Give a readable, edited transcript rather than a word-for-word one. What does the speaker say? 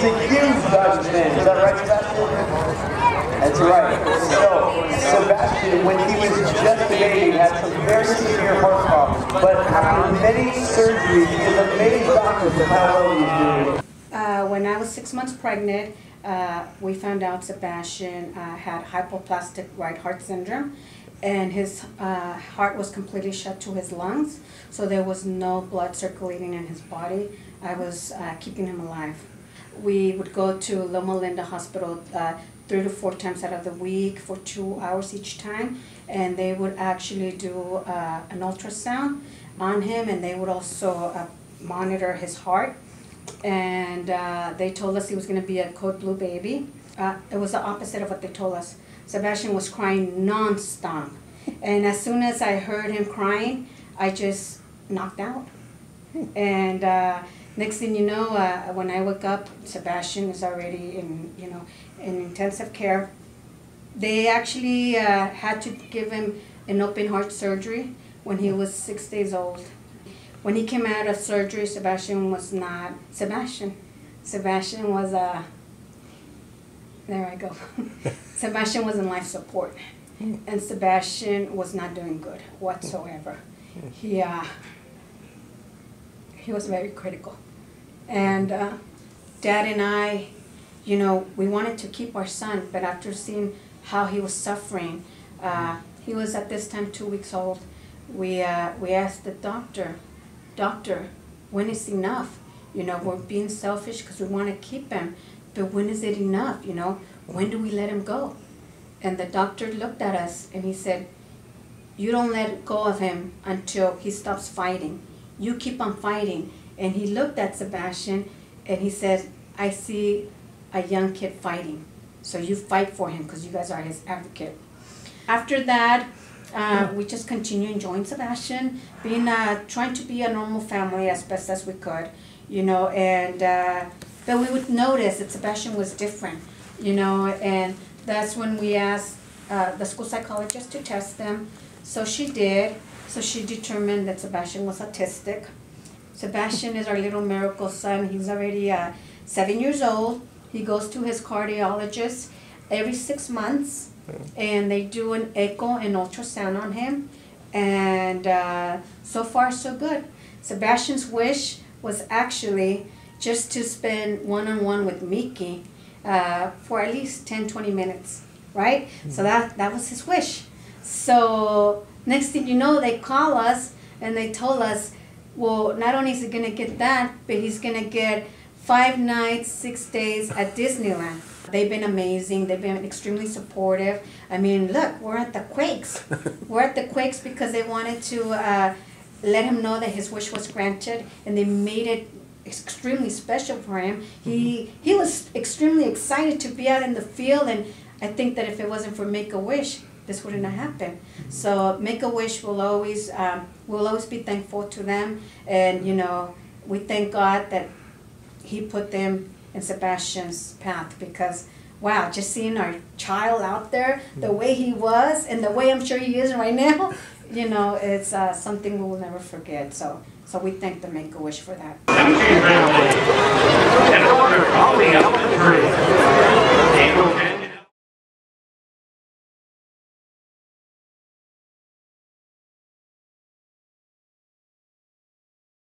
He's a huge Dodgers fan. Is that right, Sebastian? That's right. So, Sebastian, when he was just a baby, had some very severe heart problems. But after many surgeries, he has amazed doctors of how well he's doing. When I was 6 months pregnant, we found out Sebastian had hypoplastic right heart syndrome, and his heart was completely shut to his lungs, so there was no blood circulating in his body. I was keeping him alive. We would go to Loma Linda Hospital 3 to 4 times out of the week for 2 hours each time, and they would actually do an ultrasound on him, and they would also monitor his heart. And they told us he was going to be a code blue baby. It was the opposite of what they told us. Sebastian was crying non-stop, and as soon as I heard him crying, I just knocked out. And next thing you know, when I woke up, Sebastian is already in intensive care. They actually had to give him an open heart surgery when he was 6 days old. When he came out of surgery, Sebastian was not Sebastian. Sebastian was there I go. Sebastian was in life support, and Sebastian was not doing good whatsoever. He was very critical, and Dad and I, we wanted to keep our son, but after seeing how he was suffering, he was at this time 2 weeks old. We asked the doctor, when is enough? We're being selfish because we want to keep him, but when is it enough? When do we let him go? And the doctor looked at us and he said, you don't let go of him until he stops fighting. You keep on fighting. And he looked at Sebastian and he said, I see a young kid fighting, so you fight for him because you guys are his advocate. After that, we just continue enjoying Sebastian, trying to be a normal family as best as we could, but we would notice that Sebastian was different, and that's when we asked the school psychologist to test them. So she did. So she determined that Sebastian was autistic. Sebastian is our little miracle son. He's already 7 years old. He goes to his cardiologist every 6 months. And they do an echo and ultrasound on him, and so far so good. Sebastian's wish was actually just to spend one-on-one with Mickey for at least 10-20 minutes, right? So that was his wish. So next thing you know, they call us and they told us, well, not only is he going to get that, but he's going to get 5 nights, 6 days at Disneyland. They've been amazing. They've been extremely supportive. I mean, look, we're at the Quakes. We're at the Quakes because they wanted to let him know that his wish was granted, and they made it extremely special for him. He was extremely excited to be out in the field, and I think that if it wasn't for Make-A-Wish, this wouldn't have happened. So Make-A-Wish will always be thankful to them, and we thank God that He put them in Sebastian's path, because wow, just seeing our child out there the way he was and the way I'm sure he is right now, it's something we will never forget. So we thank the Make-A-Wish for that.